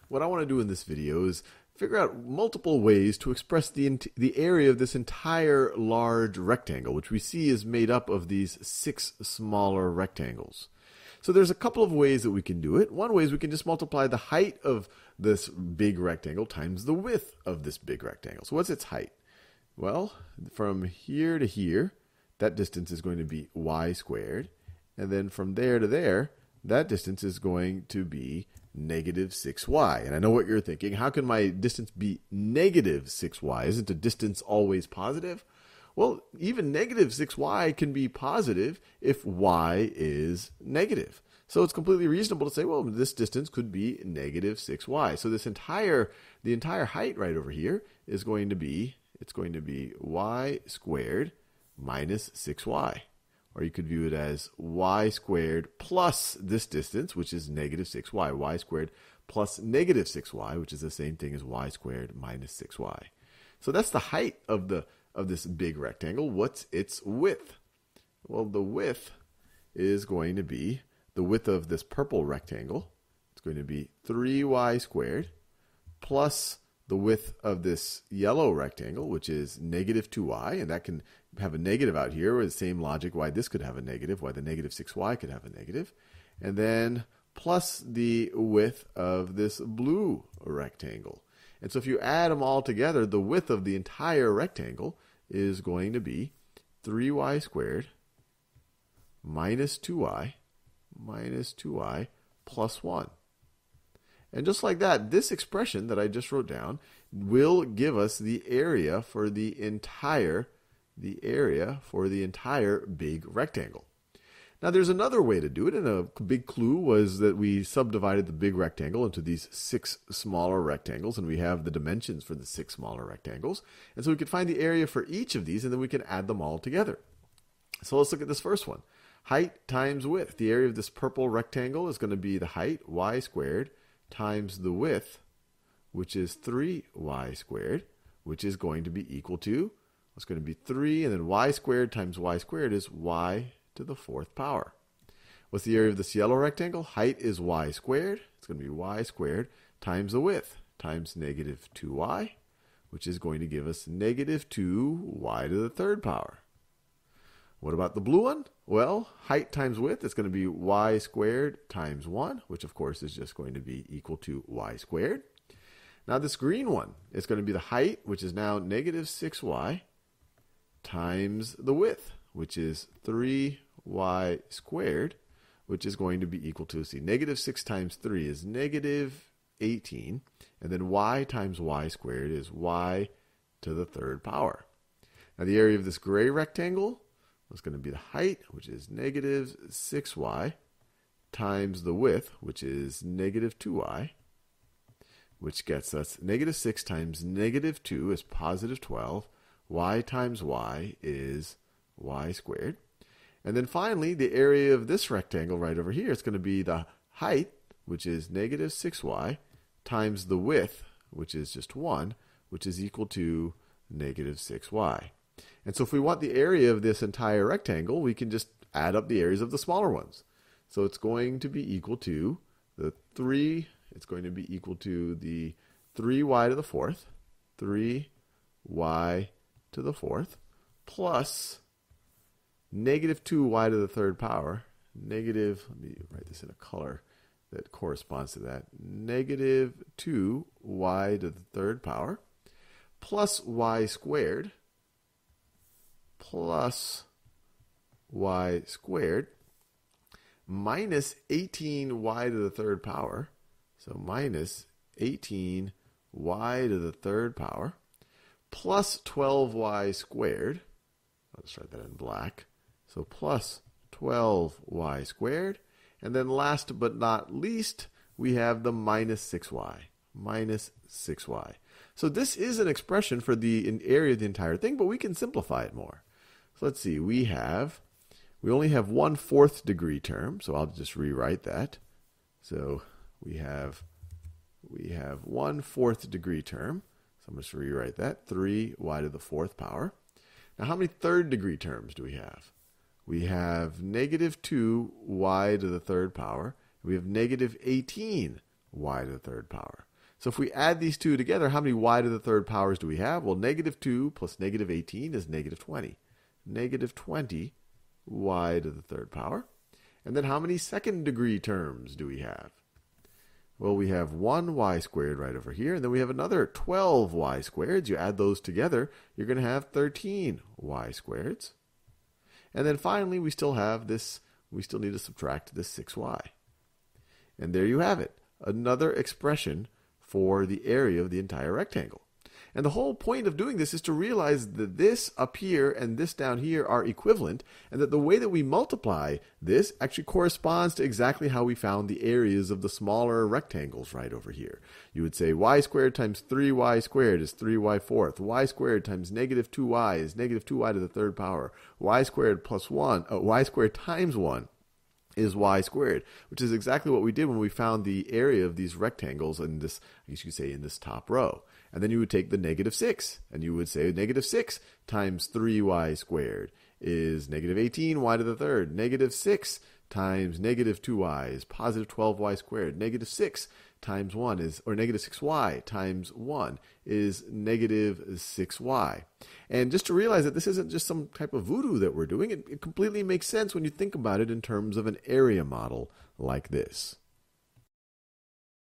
What I want to do in this video is figure out multiple ways to express the area of this entire large rectangle, which we see is made up of these 6 smaller rectangles. So there's a couple of ways that we can do it. One way is we can just multiply the height of this big rectangle times the width of this big rectangle. So what's its height? Well, from here to here, that distance is going to be y squared. And then from there to there, that distance is going to be negative 6y. And I know what you're thinking. How can my distance be negative 6y? Isn't a distance always positive? Well, even negative 6y can be positive if y is negative. So it's completely reasonable to say, well, this distance could be negative 6y. So the entire height right over here is going to be, it's going to be y squared minus 6y. Or you could view it as y squared plus this distance, which is negative 6y. Y squared plus negative 6y, which is the same thing as y squared minus 6y. So that's the height of this big rectangle. What's its width? Well, the width is going to be the width of this purple rectangle. It's going to be 3y squared plus the width of this yellow rectangle, which is negative 2y, and that can have a negative out here with the same logic why this could have a negative, why the negative 6y could have a negative, and then plus the width of this blue rectangle. And so if you add them all together, the width of the entire rectangle is going to be 3y squared minus 2y plus 1. And just like that, this expression that I just wrote down will give us the area for the entire big rectangle. Now there's another way to do it, and a big clue was that we subdivided the big rectangle into these 6 smaller rectangles, and we have the dimensions for the 6 smaller rectangles. And so we could find the area for each of these, and then we can add them all together. So let's look at this first one. Height times width. The area of this purple rectangle is going to be the height, y squared, times the width, which is 3y squared, which is going to be equal to, it's going to be 3, and then y squared times y squared is y to the 4th power. What's the area of this yellow rectangle? Height is y squared. It's going to be y squared times the width times negative 2y, which is going to give us negative 2y to the 3rd power. What about the blue one? Well, height times width is going to be y squared times 1, which of course is just going to be equal to y squared. Now this green one is going to be the height, which is now negative 6y, times the width, which is 3y squared, which is going to be equal to, see, negative 6 times 3 is negative 18, and then y times y squared is y to the 3rd power. Now the area of this gray rectangle is going to be the height, which is negative 6y, times the width, which is negative 2y, which gets us negative 6 times negative 2 is positive 12. Y times y is y squared. And then finally, the area of this rectangle right over here is going to be the height, which is negative 6y, times the width, which is just 1, which is equal to negative 6y. And so if we want the area of this entire rectangle, we can just add up the areas of the smaller ones. So it's going to be equal to the 3, it's going to be equal to the 3y to the 4th, 3y to the 4th, plus negative 2y to the 3rd power, negative, let me write this in a color that corresponds to that, negative 2y to the 3rd power, plus y squared, plus y squared, minus 18y to the 3rd power, so minus 18y to the 3rd power, plus 12y squared, let's write that in black, so plus 12y squared, and then last but not least, we have the minus 6y, So this is an expression for the area of the entire thing, but we can simplify it more. So let's see, we only have 1/4 degree term, so I'll just rewrite that. So we have 1/4 degree term. So I'm going to rewrite that, 3y to the 4th power. Now how many 3rd degree terms do we have? We have negative 2y to the 3rd power. We have negative 18y to the 3rd power. So if we add these two together, how many y to the third powers do we have? Well, negative 2 plus negative 18 is negative 20. Negative 20 y to the third power. And then how many second degree terms do we have? Well, we have 1y squared right over here, and then we have another 12y squareds. You add those together, you're going to have 13y squareds. And then finally, we still have this, we still need to subtract this 6y. And there you have it, another expression for the area of the entire rectangle. And the whole point of doing this is to realize that this up here and this down here are equivalent, and that the way that we multiply this actually corresponds to exactly how we found the areas of the smaller rectangles right over here. You would say y squared times 3y squared is 3y fourth. Y squared times negative 2y is negative 2y to the third power. Y squared plus 1, y squared times 1 is y squared, which is exactly what we did when we found the area of these rectangles in this, I guess you could say, in this top row. And then you would take the negative 6, and you would say negative 6 times 3y squared is negative 18y to the third. Negative 6 times negative 2y is positive 12y squared. Negative 6 times 1 is, or negative 6y times 1 is negative 6y. And just to realize that this isn't just some type of voodoo that we're doing, it completely makes sense when you think about it in terms of an area model like this.